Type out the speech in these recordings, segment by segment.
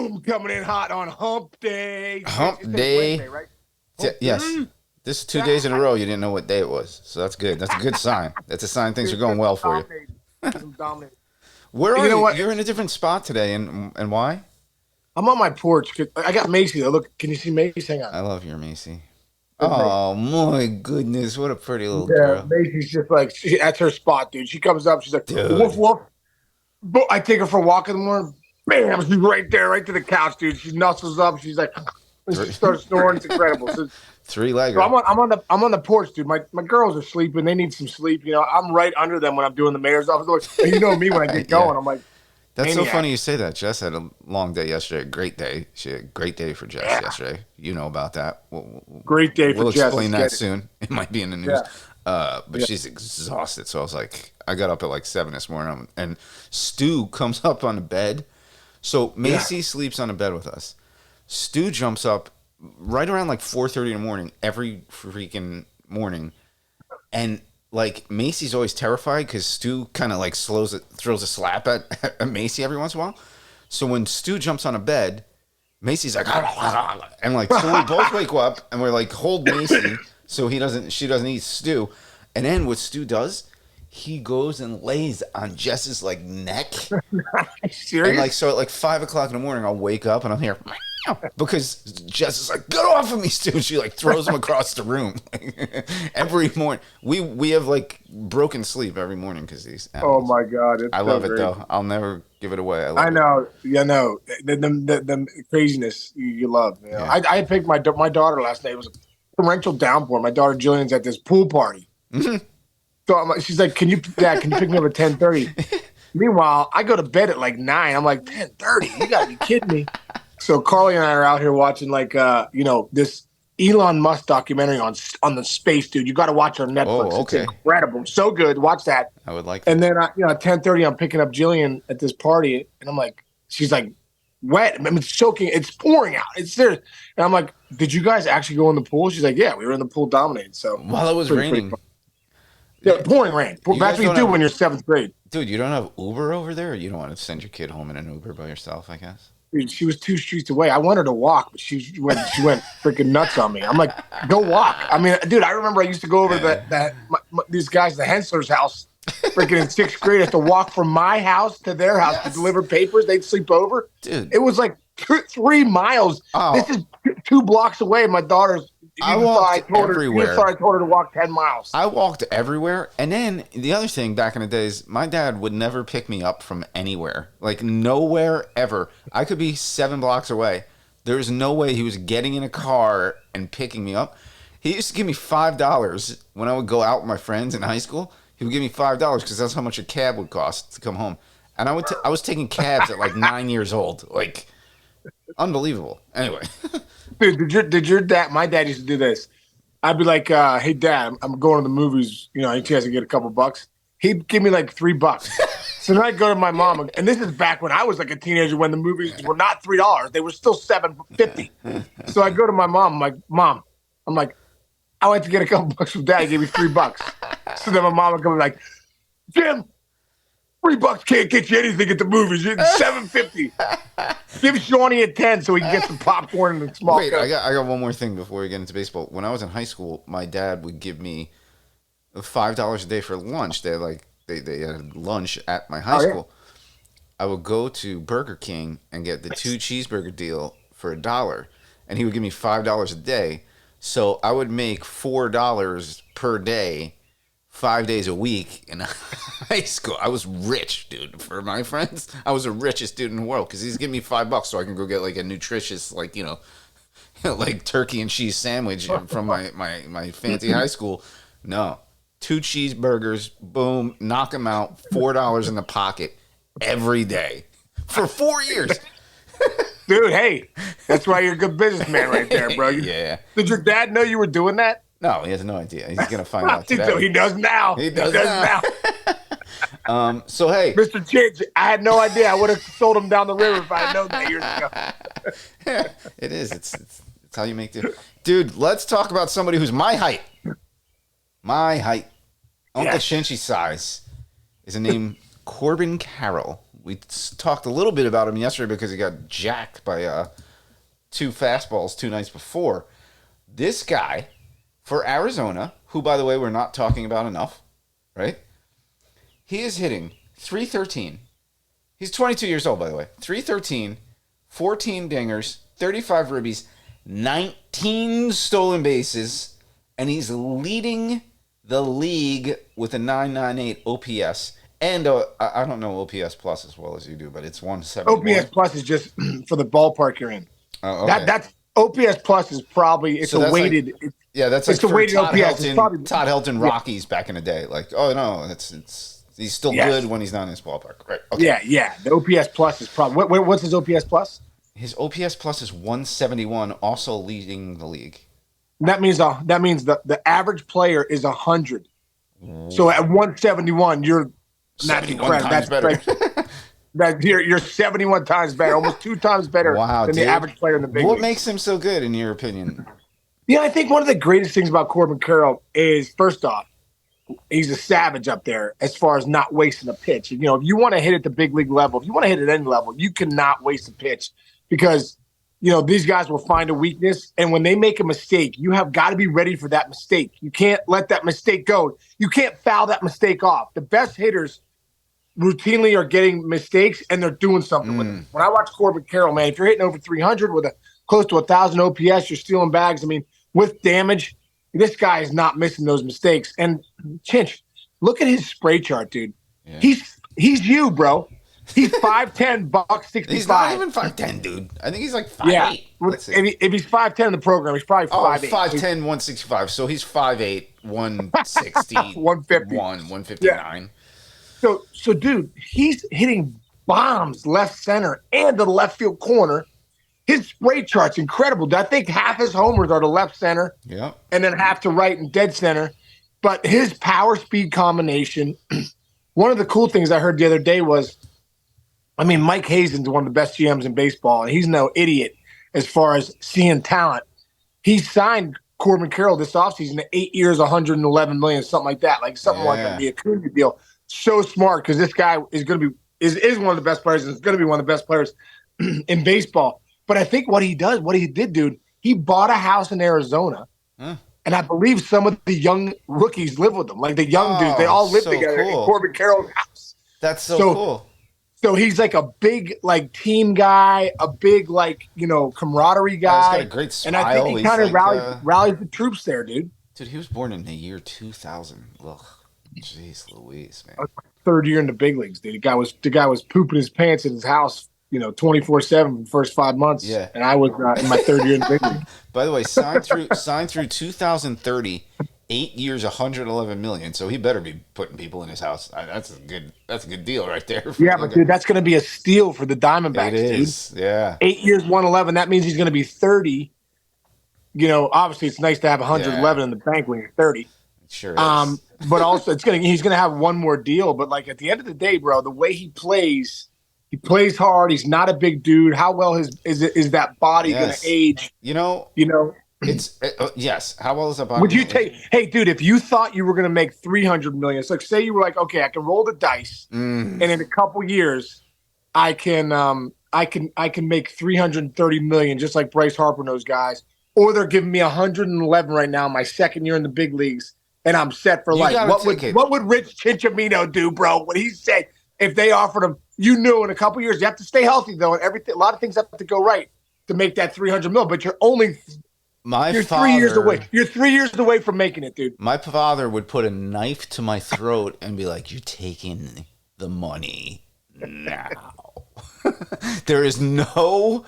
boom, coming in hot on hump day. Hump It's day. Wednesday, right? Hump Yes. day. This is 2 days in a row you didn't know what day it was. So that's good. That's a good sign. That's a sign things are going well for you. I'm dominating. Where You are know you? what? You're in a different spot today, and why? I'm on my porch. I got Macy. Look, can you see Macy? Hang on. I love your Macy. There's Macy. Oh my goodness, what a pretty little Yeah, girl. Macy's just like that's her spot, dude. She comes up, she's like, woof Dude. woof. But I take her for a walk in the morning. Bam, she's right there, right to the couch, dude. She nuzzles up. She's like, and she starts snoring. It's incredible. So Three-legger. I'm on the porch, dude. My girls are sleeping. They need some sleep. You know, I'm right under them when I'm doing the mayor's office. And you know me when I get going, Yeah. I'm like, That's maniac. so funny you say that. Jess had a long day yesterday. Great day. She had a great day for Jess yesterday. You know about that. Great day for We'll Jess. explain that soon. It might be in the news. Yeah. But she's exhausted. So I was like, I got up at like 7 this morning, and Stu comes up on the bed. So Macy sleeps on the bed with us. Stu jumps up right around like 4:30 in the morning every freaking morning, and like Macy's always terrified because Stu kind of like throws a slap at Macy every once in a while. So when Stu jumps on a bed, Macy's like, and like so we both wake up and we're like, hold Macy so she doesn't eat Stu. And then what Stu does, he goes and lays on Jess's like neck. Serious? And like so at like 5 o'clock in the morning, I'll wake up and I'm here because Jess is like, get off of me, Stu. And she like throws him across the room every morning. We have like broken sleep every morning because these animals. Oh my God! I love it though. I'll never give it away. I know. Yeah, no. The craziness you love. You know? Yeah. I picked my daughter last night. It was a torrential downpour. My daughter Jillian's at this pool party. So she's like, Dad, can you pick me up at 10:30? Meanwhile, I go to bed at like 9. I'm like, 10:30? You gotta be kidding me. So Carly and I are out here watching like this Elon Musk documentary on the space, dude. You got to watch it on Netflix. Oh, okay. It's incredible. So good. Watch that. I would like that. And then at 10:30, I'm picking up Jillian at this party, and I'm like, she's like wet. I mean, it's soaking. It's pouring out. It's serious. And I'm like, did you guys actually go in the pool? She's like, yeah, we were in the pool dominating. So while it was raining. Yeah, pouring rain. That's what you do when you're 7th grade. Dude, you don't have Uber over there? Or you don't want to send your kid home in an Uber by yourself, I guess? Dude, she was 2 streets away. I wanted to walk, but she went freaking nuts on me. I'm like, go walk. I mean, dude, I remember I used to go over to these guys, the Hensler's house, freaking in 6th grade. I had to walk from my house to their house to deliver papers. They'd sleep over. Dude. It was like 3 miles. Oh. This is 2 blocks away. My daughter's. I walked everywhere. I told her to walk 10 miles. I walked everywhere. And then the other thing back in the days, my dad would never pick me up from anywhere. Like nowhere ever. I could be 7 blocks away. There's no way he was getting in a car and picking me up. He used to give me $5 when I would go out with my friends in high school. He would give me $5 because that's how much a cab would cost to come home. And I was taking cabs at like 9 years old. Like, unbelievable. Anyway. Dude, did your dad? My dad used to do this. I'd be like, "Hey, Dad, I'm going to the movies. You know, any chance to get a couple bucks?" He'd give me like $3. So then I'd go to my mom, and this is back when I was like a teenager when the movies were not $3; they were still $7.50. So I go to my mom. I'm like, "Mom," I went to get a couple bucks from Dad. He gave me $3. So then my mom would come like, "Jim, $3 can't get you anything at the movies. It's $7.50. Give Shawnee a 10 so he can get some popcorn and a small Wait, cup." I got one more thing before we get into baseball. When I was in high school, my dad would give me $5 a day for lunch. They had lunch at my high school. I would go to Burger King and get the 2 cheeseburger deal for $1, and he would give me $5 a day. So I would make $4 per day, 5 days a week in high school. I was rich, dude. For my friends, I was the richest dude in the world because he's giving me $5 so I can go get like a nutritious, like, like turkey and cheese sandwich from my fancy high school. No, 2 cheeseburgers, boom, knock them out, $4 in the pocket every day for 4 years. Dude, hey, that's why you're a good businessman right there, bro. Yeah. Did your dad know you were doing that? No, he has no idea. He's gonna find out today. So he does now. He does now. So hey, Mr. Chidge, I had no idea. I would have sold him down the river if I had known that years ago. It is. It's how you make it. Dude, let's talk about somebody who's my height. Uncle Yes. Shinchy size is a name Corbin Carroll talked a little bit about him yesterday because he got jacked by two fastballs 2 nights before. This guy for Arizona, who by the way we're not talking about enough, right? He is hitting 313. He's 22 years old, by the way. 313, 14 dingers, 35 ribbies, 19 stolen bases, and he's leading the league with a 998 OPS. And I don't know OPS plus as well as you do, but it's 171. OPS plus is just for the ballpark you're in. Oh, okay. That's OPS plus is probably it's So a that's weighted. like, yeah, that's like it's a for weighted Todd OPS. It's probably, Todd Helton Rockies back in the day. Like, oh no, it's he's still good when he's not in his ballpark, right? Okay. Yeah. The OPS plus is probably what's his OPS plus? His OPS plus is 171, also leading the league. That means the average player is 100. So at 171, you're not 71 times better. You're 71 times better, almost 2 times better than the average player in the big league. What makes him so good, in your opinion? Yeah, I think one of the greatest things about Corbin Carroll is, first off, he's a savage up there as far as not wasting a pitch. You know, if you want to hit at the big league level, if you want to hit at any level, you cannot waste a pitch because, you know, these guys will find a weakness. And when they make a mistake, you have got to be ready for that mistake. You can't let that mistake go. You can't foul that mistake off. The best hitters routinely are getting mistakes and they're doing something with them. When I watch Corbin Carroll, man, if you're hitting over 300 with a close to 1,000 OPS, you're stealing bags. I mean, with damage, this guy is not missing those mistakes. And Chinch, look at his spray chart, dude. Yeah. He's you, bro. He's 5'10", $165. He's not even 5'10", dude. I think he's like 5'8". Yeah. If he's 5'10" in the program, he's probably 5'8". 5'10", 165. So he's 5'8", 160, 150. 159. Yeah. So, dude, he's hitting bombs left center and to the left field corner. His spray chart's incredible. I think half his homers are to left center, and then half to right and dead center. But his power speed combination, one of the cool things I heard the other day was, I mean, Mike Hazen's one of the best GMs in baseball, and he's no idiot as far as seeing talent. He signed Corbin Carroll this offseason to 8 years, $111 million, something like that, like something like the Acuna deal. So smart because this guy is going to be is one of the best players, and is going to be one of the best players in baseball. But I think what he did, dude, he bought a house in Arizona, and I believe some of the young rookies live with him. Like the young dudes, they all live together in Corbin Carroll's house. That's so cool. So he's like a big like team guy, a big like, you know, camaraderie guy. He's got a great smile. And I think he kind of rallies the troops there, dude. Dude, he was born in the year 2000. Ugh, jeez Louise, man. Third year in the big leagues, dude. The guy was pooping his pants in his house, you know, 24/7 the first 5 months. Yeah. And I was in my third year in the big league. By the way, signed through 2030, 8 years, $111 million. So he better be putting people in his house. That's a good deal right there. Yeah, but dude, that's going to be a steal for the Diamondbacks. It is, dude. yeah. 8 years, 111. That means he's going to be 30. You know, obviously it's nice to have 111 in the bank when you're 30. It sure is. But also he's gonna have one more deal. But like at the end of the day, bro, the way he plays hard. He's not a big dude. How well is that body gonna age? You know. It's yes. How well is that body? Would you take? Hey, dude, if you thought you were gonna make $300 million, so like say you were like, okay, I can roll the dice, and in a couple years, I can make $330 million, just like Bryce Harper and those guys, or they're giving me 111 right now, my second year in the big leagues. And I'm set for life. What would Rich Cincinnamino do, bro? What he said, if they offered him, you knew in a couple years, you have to stay healthy though, and everything. A lot of things have to go right to make that $300 million. But you're 3 years away. You're 3 years away from making it, dude. My father would put a knife to my throat and be like, "You're taking the money now." There is no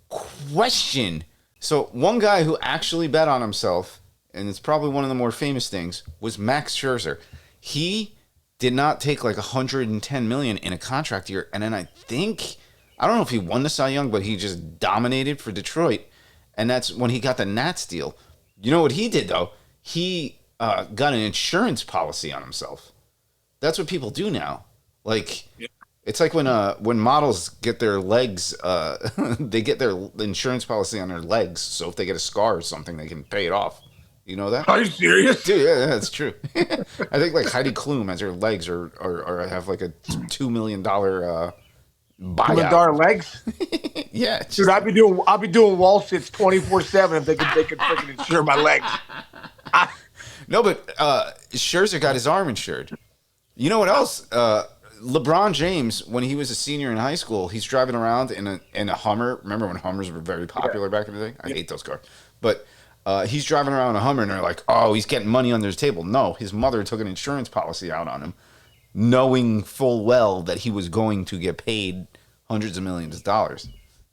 question. So one guy who actually bet on himself, and it's probably one of the more famous things, was Max Scherzer. He did not take like $110 million in a contract year, and then I don't know if he won the Cy Young, but he just dominated for Detroit, and that's when he got the Nats deal. You know what he did though? He got an insurance policy on himself. That's what people do now. Like it's like when models get their legs, they get their insurance policy on their legs, so if they get a scar or something, they can pay it off. You know that? Are you serious? Dude, yeah, that's true. I think like Heidi Klum has her legs or have like a $2 million buyout. Kamandar legs. Yeah, it's Dude, just I'll be doing wall sits 24/7 if they could freaking insure my legs. I, no, but Scherzer got his arm insured. You know what else? LeBron James, when he was a senior in high school, he's driving around in a Hummer. Remember when Hummers were very popular back in the day? I hate those cars. But he's driving around in a Hummer, and they're like, "Oh, he's getting money under his table." No, his mother took an insurance policy out on him, knowing full well that he was going to get paid hundreds of millions of dollars.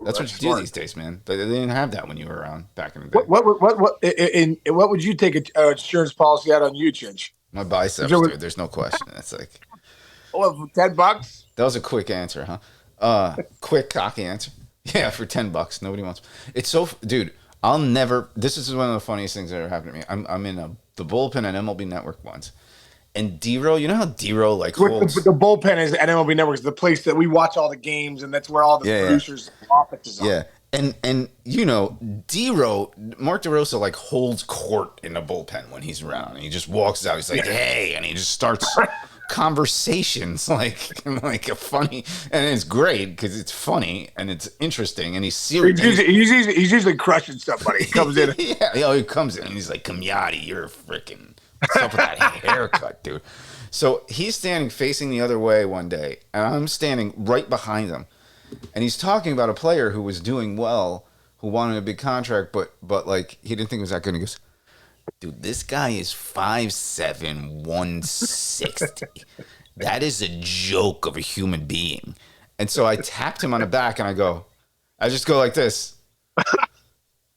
That's what you do these days, man. They didn't have that when you were around back in the day. what would you take an insurance policy out on you, Chinch? My biceps, dude. There's no question. It's like, $10? that was a quick answer, huh? Quick, cocky answer. Yeah, for $10. Nobody wants. It's so, dude. I'll never. This is one of the funniest things that ever happened to me. I'm in the bullpen at MLB Network once, and D-Row, you know how D-Row like holds the bullpen is at MLB Network is the place that we watch all the games, and that's where all the producers' offices are. Yeah, and you know, D-Row, Mark DeRosa like holds court in the bullpen when he's around. And he just walks out. He's like, "Hey," and he just starts conversations like a funny, and it's great because it's funny and it's interesting, and he's serious. He's usually crushing somebody. He comes in. Yeah, he comes in and he's like, "Kamyati, you're a freaking." What's up with that haircut, dude? So he's standing facing the other way one day, and I'm standing right behind him. And he's talking about a player who was doing well, who wanted a big contract, but like he didn't think it was that good. And he goes, "Dude, this guy is 5'7", 160. That is a joke of a human being." And so I tapped him on the back, and I just go like this.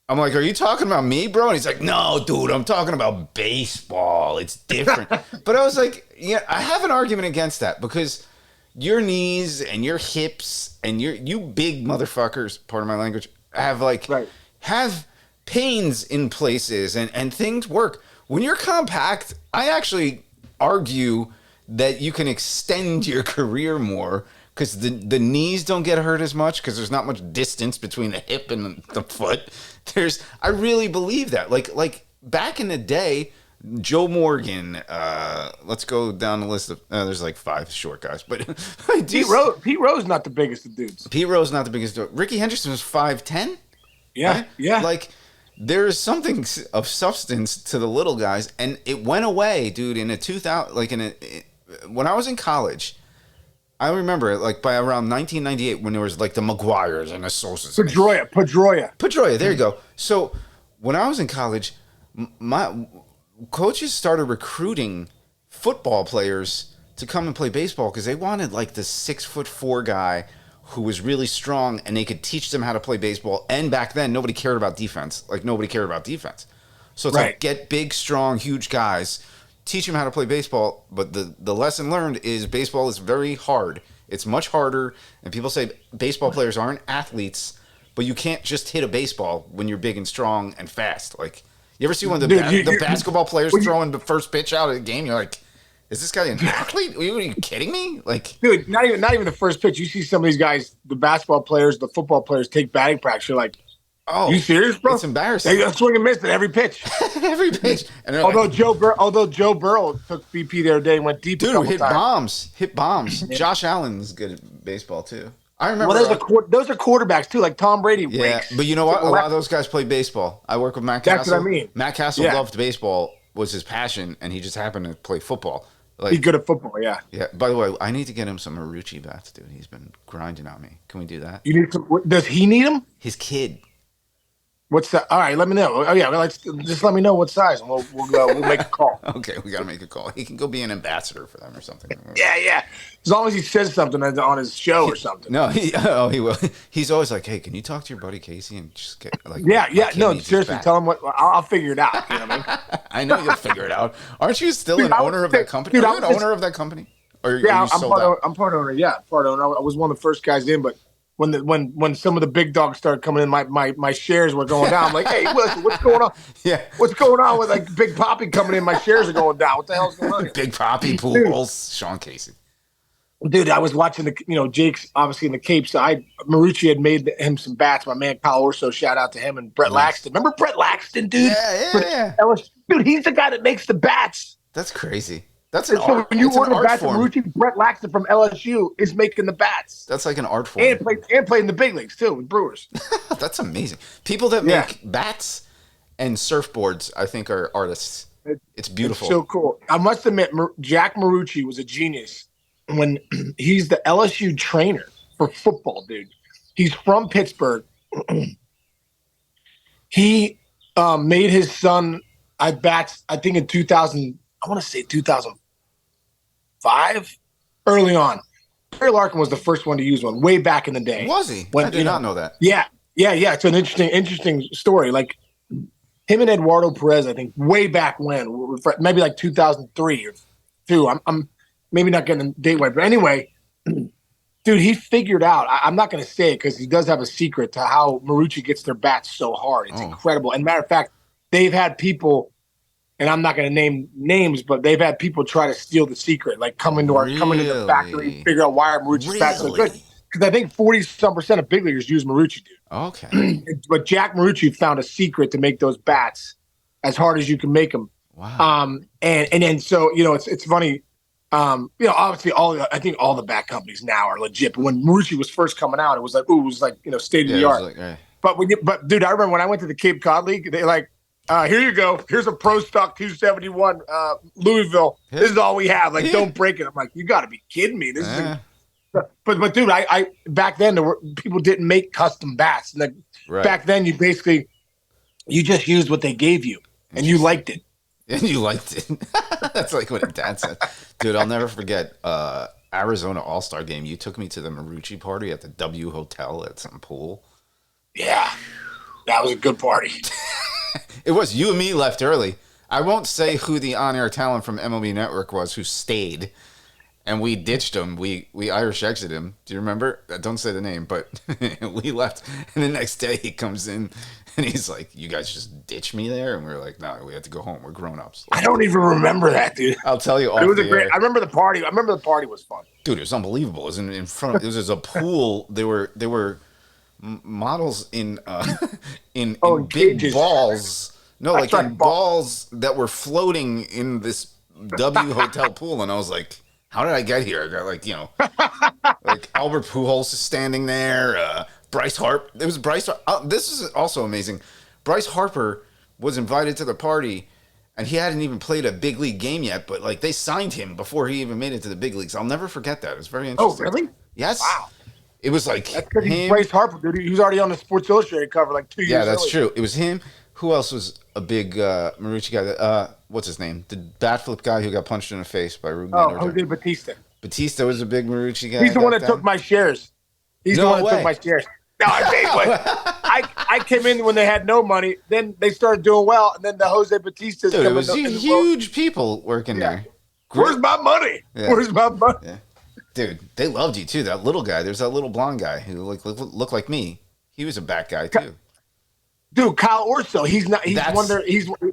I'm like, "Are you talking about me, bro?" And he's like, "No, dude, I'm talking about baseball. It's different." But I was like, yeah, I have an argument against that because your knees and your hips and you big motherfuckers, pardon my language, have pains in places and things work. When you're compact, I actually argue that you can extend your career more because the knees don't get hurt as much because there's not much distance between the hip and the foot. I really believe that. Like back in the day, Joe Morgan. Let's go down the list of. There's like 5 short guys, but Pete Rose not the biggest of dudes. Pete Rose not the biggest dude. Ricky Henderson was 5'10". Yeah, right? yeah. Like there is something of substance to the little guys, and it went away, dude. In a 2000, when I was in college. I remember, like, by around 1998, when there was, like, the Maguires and the Sosas. Pedroia, there you go. So, when I was in college, my coaches started recruiting football players to come and play baseball because they wanted, like, the 6'4" guy who was really strong and they could teach them how to play baseball. And back then, nobody cared about defense. So, it's like, get big, strong, huge guys. Teach them how to play baseball, but the lesson learned is baseball is very hard. It's much harder, and people say baseball players aren't athletes, but you can't just hit a baseball when you're big and strong and fast. Like, you ever see one of the basketball players throwing the first pitch out of the game? You're like, is this guy an athlete? Are you kidding me? Like, dude, not even the first pitch. You see some of these guys, the basketball players, the football players take batting practice. You're like, oh, you serious, bro? It's embarrassing. They swing and miss at every pitch. Every pitch. And although Joe Burrow took BP the other day and went deep. Dude, hit bombs. Yeah. Josh Allen's good at baseball too. I remember. Well, those are quarterbacks too, like Tom Brady. Yeah, but you know what? A lot of those guys play baseball. I work with Matt Castle. That's what I mean. Matt Castle loved baseball, was his passion, and he just happened to play football. Like, he's good at football, yeah. Yeah. By the way, I need to get him some Marucci bats, dude. He's been grinding on me. Can we do that? You need some. Does he need them? His kid. What's that? All right, let me know. Oh yeah, just let me know what size, and we'll make a call. Okay, we gotta make a call. He can go be an ambassador for them or something. Yeah. As long as he says something on his show or something. No, he will. He's always like, "Hey, can you talk to your buddy Casey and just get like?" Yeah. No, seriously, tell him what. I'll figure it out. You know what I mean? I know you'll figure it out. Aren't you still an owner of that company? Are you an owner of that company? Or yeah, I'm part owner. Yeah, part owner. I was one of the first guys in, but. When some of the big dogs started coming in, my shares were going down. I'm like, hey, what's going on? Yeah, what's going on with like Big Poppy coming in? My shares are going down. What the hell's going on here? Big Poppy, Pools, Sean Casey. Dude, I was watching Jake's obviously in the Cape side. Marucci had made him some bats. My man Kyle Orso, shout out to him, and Brett Laxton. Remember Brett Laxton, dude? Yeah. Dude, he's the guy that makes the bats. That's crazy. That's an And so art. when you It's an order art bats at form. Marucci, Brett Laxton from LSU is making the bats That's like an art form. and played in the big leagues too with Brewers. That's amazing. People that Yeah, make bats and surfboards, I think, are artists. It's it's beautiful. so cool. I must admit, Jack Marucci was a genius when he's the LSU trainer for football, dude. He's from Pittsburgh. He made his son I bats. I think in 2000. I want to say 2005, early on. Barry Larkin was the first one to use one way back in the day. Was he? When I did not know that. Yeah, yeah. It's an interesting story. Like him and Eduardo Perez, I think, way back when, maybe like 2003 or two. I'm maybe not getting the date right, but anyway, dude, he figured out. I'm not going to say it because he does have a secret to how Marucci gets their bats so hard. It's incredible. And matter of fact, they've had people, and I'm not going to name names, but they've had people try to steal the secret, like come into the factory, figure out why Marucci's bats so good. Because I think 40% of big leaguers use Marucci, dude. Okay. But Jack Marucci found a secret to make those bats as hard as you can make them. Wow. And then so it's funny. Obviously I think all the bat companies now are legit. But when Marucci was first coming out, it was like state of the art. Like, right. But dude, I remember when I went to the Cape Cod League, they like, here you go. Here's a Pro Stock 271 Louisville. This is all we have. Like, don't break it. I'm like, you got to be kidding me. This is. But dude, I back then people didn't make custom bats. And back then you just used what they gave you, and you liked it. And you liked it. That's like what Dad said. Dude, I'll never forget Arizona All-Star game. You took me to the Marucci party at the W Hotel at some pool. Yeah, that was a good party. It was. You and me left early. I won't say who the on-air talent from MLB Network was who stayed, and we ditched him. We Irish exited him. Do you remember? Don't say the name, but we left. And the next day he comes in, and he's like, you guys just ditch me there? And we were like, no, we had to go home. We're grown-ups. I don't even remember that, dude. I'll tell you off it was the air. I remember the party. I remember the party was fun. Dude, it was unbelievable. It was in front of, it was a pool. They were models in big cages. balls. No, That's like right, in balls that were floating in this W Hotel pool. And I was like, how did I get here? I got like Albert Pujols is standing there. Bryce Harper. It was Bryce. This is also amazing. Bryce Harper was invited to the party, and he hadn't even played a big league game yet. But like they signed him before he even made it to the big leagues. I'll never forget that. It was very interesting. Oh, really? Yes. Wow. It was like that's because he's Bryce Harper, dude. He was already on the Sports Illustrated cover like 2 years. Yeah, that's earlier. true. It was him. Who else was a big Marucci guy? What's his name? The bat flip guy who got punched in the face by Ruben. Jose Batista. Batista was a big Marucci guy. He's the one that took my shares. He's the one that took my shares. No, I came in when they had no money. Then they started doing well, and then the Jose Batistas. Dude, it was huge people working there. Where's my money? Yeah. Where's my money? Yeah. Dude, they loved you too. That little guy. There's that little blonde guy who looked like me. He was a bat guy too. Dude, Kyle Orso. He's not. He's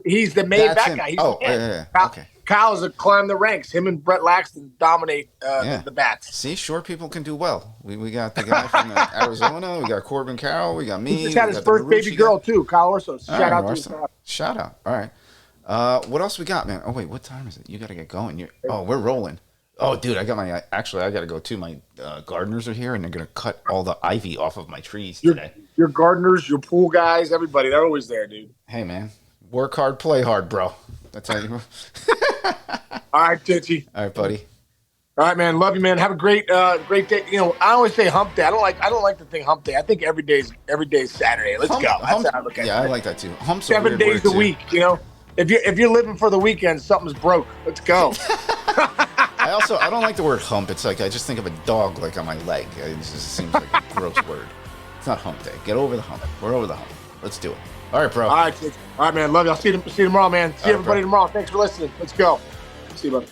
he's the main bat guy. He's yeah. Okay. Kyle's climbed the ranks. Him and Brett Laxton dominate the bats. See, short people can do well. We got the guy from Arizona. We got Corbin Carroll. We got me. He just had his first baby girl too. Kyle Orso. Shout out to him. Shout out. All right. What else we got, man? Oh wait, what time is it? You got to get going. We're rolling. Oh, dude, I got I got to go too. My gardeners are here, and they're going to cut all the ivy off of my trees today. Your gardeners, your pool guys, everybody, they're always there, dude. Hey, man. Work hard, play hard, bro. That's how you... All right, Titchy. All right, buddy. All right, man. Love you, man. Have a great day. I always say hump day. I don't like the thing hump day. I think every day's Saturday. Let's go. That's how I look at it. Yeah, I like that too. Hump's 7 days a week, If you're living for the weekend, something's broke. Let's go. I don't like the word hump. It's like I just think of a dog like on my leg. It just seems like a gross word. It's not hump day. Get over the hump. We're over the hump. Let's do it. All right, bro. All right, man. Love you. I'll see you tomorrow, man. See everybody tomorrow. Thanks for listening. Let's go. See you, bud.